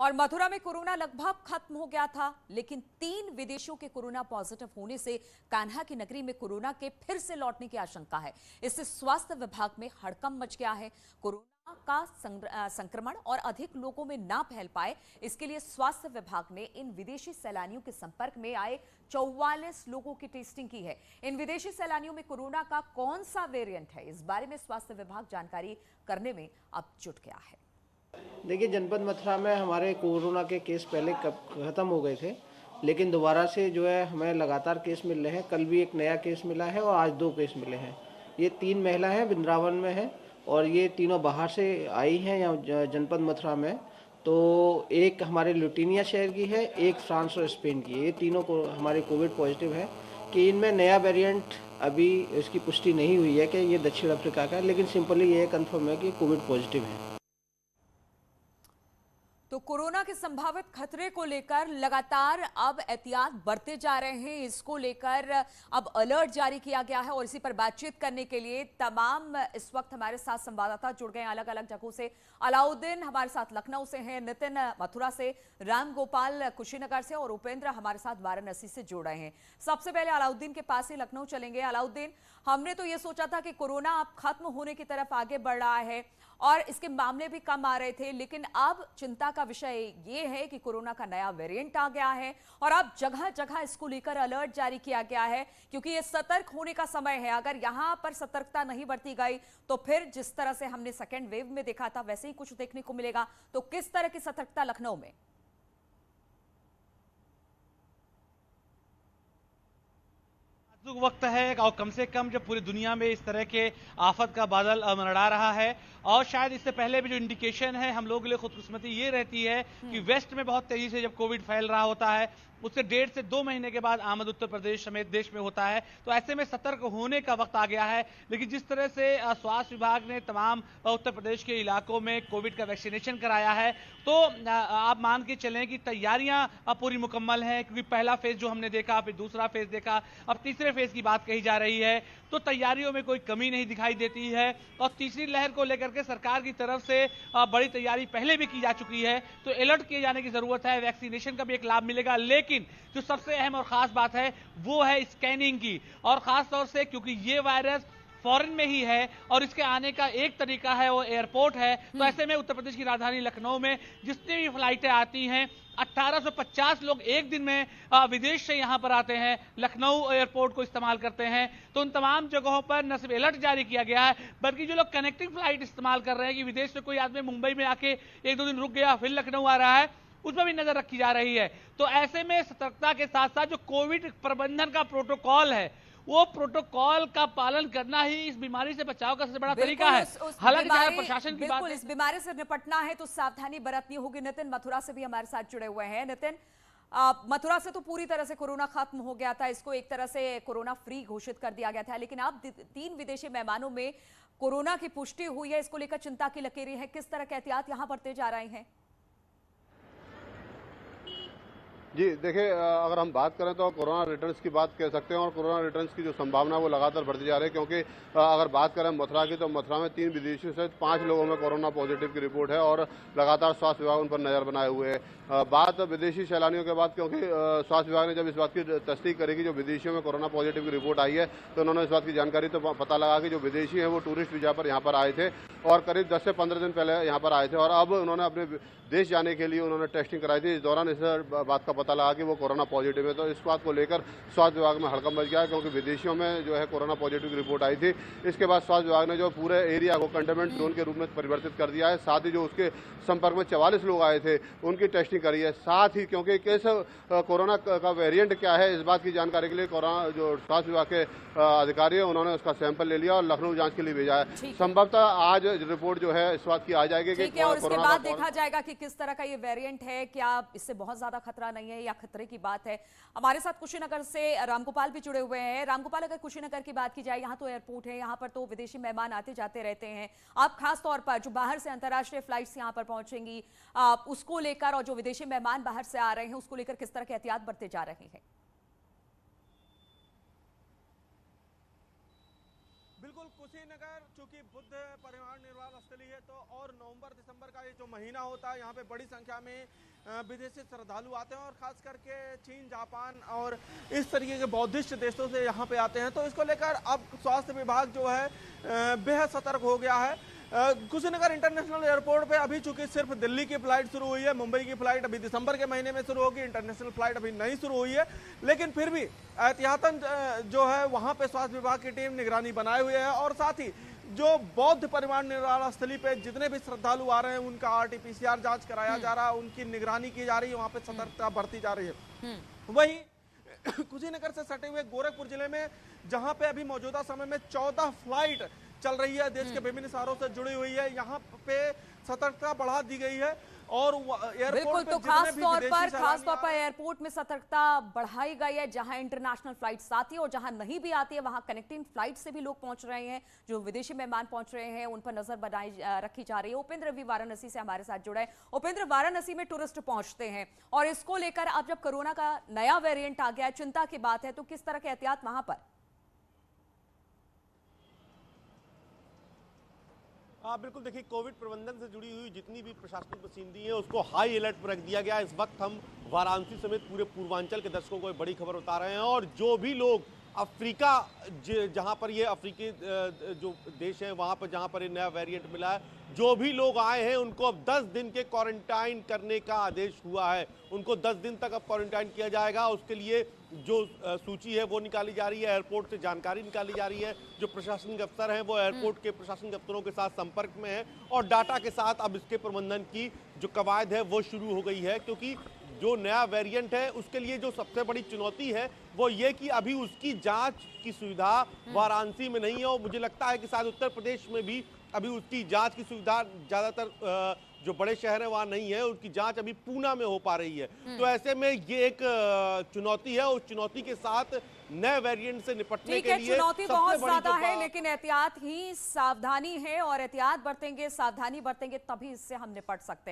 और मथुरा में कोरोना लगभग खत्म हो गया था, लेकिन 3 विदेशियों के कोरोना पॉजिटिव होने से कान्हा की नगरी में कोरोना के फिर से लौटने की आशंका है। इससे स्वास्थ्य विभाग में हड़कंप मच गया है। कोरोना का संक्रमण और अधिक लोगों में ना फैल पाए, इसके लिए स्वास्थ्य विभाग ने इन विदेशी सैलानियों के संपर्क में आए 44 लोगों की टेस्टिंग की है। इन विदेशी सैलानियों में कोरोना का कौन सा वेरिएंट है, इस बारे में स्वास्थ्य विभाग जानकारी करने में अब जुट गया है। देखिए, जनपद मथुरा में हमारे कोरोना के केस पहले ख़त्म हो गए थे, लेकिन दोबारा से जो है हमें लगातार केस मिल रहे हैं। कल भी एक नया केस मिला है और आज 2 केस मिले हैं। ये 3 महिला हैं, वृंदावन में हैं और ये तीनों बाहर से आई हैं यहाँ जनपद मथुरा में। तो एक हमारे लुटिनिया शहर की है, एक फ्रांस और स्पेन की है। ये तीनों को हमारे कोविड पॉजिटिव है कि इनमें नया वेरिएंट अभी इसकी पुष्टि नहीं हुई है कि ये दक्षिण अफ्रीका का है, लेकिन सिंपली ये कंफर्म है कि कोविड पॉजिटिव है। तो कोरोना के संभावित खतरे को लेकर लगातार अब एहतियात बरते जा रहे हैं। इसको लेकर अब अलर्ट जारी किया गया है और इसी पर बातचीत करने के लिए तमाम इस वक्त हमारे साथ संवाददाता जुड़ गए हैं अलग अलग जगहों से। अलाउद्दीन हमारे साथ लखनऊ से हैं, नितिन मथुरा से, राम गोपाल कुशीनगर से और उपेंद्र हमारे साथ वाराणसी से जुड़ रहे हैं। सबसे पहले अलाउद्दीन के पास ही लखनऊ चलेंगे। अलाउद्दीन, हमने तो ये सोचा था कि कोरोना अब खत्म होने की तरफ आगे बढ़ रहा है और इसके मामले भी कम आ रहे थे, लेकिन अब चिंता का विषय ये है कि कोरोना का नया वेरिएंट आ गया है और अब जगह जगह इसको लेकर अलर्ट जारी किया गया है, क्योंकि ये सतर्क होने का समय है। अगर यहां पर सतर्कता नहीं बरती गई तो फिर जिस तरह से हमने सेकेंड वेव में देखा था वैसे ही कुछ देखने को मिलेगा। तो किस तरह की सतर्कता लखनऊ में? वक्त है और कम से कम जब पूरी दुनिया में इस तरह के आफत का बादल मंडरा रहा है और शायद इससे पहले भी जो इंडिकेशन है हम लोगों के लिए खुशकिस्मती ये रहती है कि वेस्ट में बहुत तेजी से जब कोविड फैल रहा होता है उससे 1.5 से 2 महीने के बाद आमद उत्तर प्रदेश समेत देश में होता है। तो ऐसे में सतर्क होने का वक्त आ गया है। लेकिन जिस तरह से स्वास्थ्य विभाग ने तमाम उत्तर प्रदेश के इलाकों में कोविड का वैक्सीनेशन कराया है, तो आप मान के चलें कि तैयारियां पूरी मुकम्मल हैं, क्योंकि पहला फेज जो हमने देखा, फिर दूसरा फेज देखा, अब तीसरे फेज की बात कही जा रही है। तो तैयारियों में कोई कमी नहीं दिखाई देती है और तीसरी लहर को लेकर के सरकार की तरफ से बड़ी तैयारी पहले भी की जा चुकी है। तो अलर्ट किए जाने की जरूरत है। वैक्सीनेशन का भी एक लाभ मिलेगा, लेकिन जो सबसे अहम और खास बात है वो है स्कैनिंग की, और खास तौर से क्योंकि ये वायरस फॉरेन में ही है और इसके आने का एक तरीका है वो एयरपोर्ट है। तो ऐसे में उत्तर प्रदेश की राजधानी लखनऊ में जितनी भी फ्लाइटें आती हैं 1850 लोग एक दिन में विदेश से यहां पर आते हैं, लखनऊ एयरपोर्ट को इस्तेमाल करते हैं। तो उन तमाम जगहों पर न सिर्फ अलर्ट जारी किया गया है, बल्कि जो लोग कनेक्टिंग फ्लाइट इस्तेमाल कर रहे हैं कि विदेश से कोई आदमी मुंबई में आके 1-2 दिन रुक गया फिर लखनऊ आ रहा है, उस पर भी नजर रखी जा रही है। तो ऐसे में सतर्कता के साथ साथ जो कोविड प्रबंधन का प्रोटोकॉल है वो प्रोटोकॉल का पालन करना ही इस बीमारी से बचाव का सबसे बड़ा तरीका है। हालांकि प्रशासन की बात है, इस बीमारी से निपटना है तो सावधानी बरतनी होगी। नितिन मथुरा से भी हमारे साथ जुड़े हुए हैं। नितिन, मथुरा से तो पूरी तरह से कोरोना खत्म हो गया था, इसको एक तरह से कोरोना फ्री घोषित कर दिया गया था, लेकिन अब 3 विदेशी मेहमानों में कोरोना की पुष्टि हुई है। इसको लेकर चिंता की लकीरें हैं। किस तरह के एहतियात यहां बरते जा रहे हैं? जी देखिए, अगर हम बात करें तो कोरोना रिटर्न्स की बात कह सकते हैं और कोरोना रिटर्न्स की जो संभावना वो लगातार बढ़ती जा रही है, क्योंकि अगर बात करें मथुरा की तो मथुरा में 3 विदेशियों सहित 5 लोगों में कोरोना पॉजिटिव की रिपोर्ट है और लगातार स्वास्थ्य विभाग उन पर नजर बनाए हुए है। बात विदेशी सैलानियों के बाद, क्योंकि स्वास्थ्य विभाग ने जब इस बात की तस्दीक करी कि जो विदेशियों में कोरोना पॉजिटिव की रिपोर्ट आई है तो उन्होंने इस बात की जानकारी तो पता लगा कि जो विदेशी हैं वो टूरिस्ट वीजा पर यहाँ पर आए थे और करीब 10 से 15 दिन पहले यहाँ पर आए थे और अब उन्होंने अपने देश जाने के लिए उन्होंने टेस्टिंग कराई थी। इस दौरान इस बात का पता लगा कि वो कोरोना पॉजिटिव है। तो इस बात को लेकर स्वास्थ्य विभाग में हड़कंप मच गया है, क्योंकि विदेशियों में जो है कोरोना पॉजिटिव की रिपोर्ट आई थी। इसके बाद स्वास्थ्य विभाग ने जो पूरे एरिया को कंटेनमेंट जोन के रूप में परिवर्तित कर दिया है। साथ ही जो उसके संपर्क में 44 लोग आए थे उनकी टेस्टिंग करी है। साथ ही क्योंकि किस कोरोना का वेरिएंट क्या है इस बात की जानकारी के लिए कोरोना जो स्वास्थ्य विभाग के अधिकारी है उन्होंने उसका सैंपल ले लिया और लखनऊ जांच के लिए भेजा है। संभवतः आज रिपोर्ट जो है इस बात की आ जाएगी कि और उसके बाद देखा जाएगा कि किस तरह का ये वेरिएंट है, क्या इससे बहुत ज्यादा खतरा नहीं है या खतरे की बात है। हमारे साथ कुशीनगर से रामगोपाल भी जुड़े हुए हैं। रामगोपाल, अगर कुशीनगर की बात की जाए, यहाँ तो एयरपोर्ट है, यहाँ पर तो विदेशी मेहमान आते जाते रहते हैं। आप खास तौर पर जो बाहर से अंतर्राष्ट्रीय फ्लाइट्स यहाँ पर पहुंचेंगी उसको लेकर और जो विदेशी मेहमान बाहर से आ रहे हैं उसको लेकर किस तरह के एहतियात बरते जा रहे हैं? बिल्कुल बिल्कुल कुशीनगर चूंकि बुद्ध परिवहन निर्वाह स्थली है तो और नवंबर दिसंबर का ये जो महीना होता है यहाँ पे बड़ी संख्या में विदेशी श्रद्धालु आते हैं और खास करके चीन, जापान और इस तरीके के बौद्धिस्ट देशों से यहाँ पे आते हैं। तो इसको लेकर अब स्वास्थ्य विभाग जो है बेहद सतर्क हो गया है। कुशीनगर इंटरनेशनल एयरपोर्ट पे अभी चूंकि सिर्फ दिल्ली की फ्लाइट शुरू हुई है, मुंबई की फ्लाइट अभी दिसंबर के महीने में शुरू होगी, इंटरनेशनल फ्लाइट अभी नहीं शुरू हुई है, लेकिन फिर भी एहतियातन जो है वहां पे स्वास्थ्य विभाग की टीम निगरानी बनाए हुए है और साथ ही जो बौद्ध परिवहन निर्वाह स्थली पे जितने भी श्रद्धालु आ रहे हैं उनका RT-PCR जांच कराया जा रहा है, उनकी निगरानी की जा रही है, वहां पे सतर्कता बरती जा रही है। वहीं कुशीनगर से सटे हुए गोरखपुर जिले में जहां पे अभी मौजूदा समय में 14 फ्लाइट चल रही है, देश के विभिन्न शहरों से जुड़ी हुई है, यहाँ पे सतर्कता बढ़ा दी गई है और बिल्कुल, तो खास तौर पर एयरपोर्ट में सतर्कता बढ़ाई गई है। जहां इंटरनेशनल फ्लाइट्स आती है और जहां नहीं भी आती है वहां कनेक्टिंग फ्लाइट से भी लोग पहुंच रहे हैं, जो विदेशी मेहमान पहुंच रहे हैं उन पर नजर बनाई रखी जा रही है। उपेंद्र भी वाराणसी से हमारे साथ जुड़ा है। उपेंद्र, वाराणसी में टूरिस्ट पहुंचते हैं और इसको लेकर अब जब कोरोना का नया वेरिएंट आ गया है, चिंता की बात है, तो किस तरह के एहतियात वहां पर? बिल्कुल, देखिए कोविड प्रबंधन से जुड़ी हुई जितनी भी प्रशासनिक मशीनरी है उसको हाई अलर्ट पर रख दिया गया। इस वक्त हम वाराणसी समेत पूरे पूर्वांचल के दर्शकों को एक बड़ी खबर बता रहे हैं और जो भी लोग अफ्रीका जहां पर ये अफ्रीकी जो देश है वहां पर जहां पर ये नया वेरिएंट मिला है, जो भी लोग आए हैं उनको अब 10 दिन के क्वारंटाइन करने का आदेश हुआ है। उनको 10 दिन तक अब क्वारंटाइन किया जाएगा। उसके लिए जो सूची है वो निकाली जा रही है, एयरपोर्ट से जानकारी निकाली जा रही है। जो प्रशासनिक अफसर हैं वो एयरपोर्ट के प्रशासनिक अफसरों के साथ संपर्क में है और डाटा के साथ अब इसके प्रबंधन की जो कवायद है वो शुरू हो गई है, क्योंकि जो नया वेरिएंट है उसके लिए जो सबसे बड़ी चुनौती है वो ये कि अभी उसकी जांच की सुविधा वाराणसी में नहीं है और मुझे लगता है कि शायद उत्तर प्रदेश में भी अभी उसकी जांच की सुविधा ज़्यादातर जो बड़े शहर हैं वहाँ नहीं है, उसकी जांच अभी पूना में हो पा रही है। तो ऐसे में ये एक चुनौती है, उस चुनौती के साथ नए वेरिएंट से निपटने के लिए चुनौती बहुत ज्यादा है, लेकिन एहतियात ही सावधानी है और एहतियात बरतेंगे, सावधानी बरतेंगे तभी इससे हम निपट सकते हैं।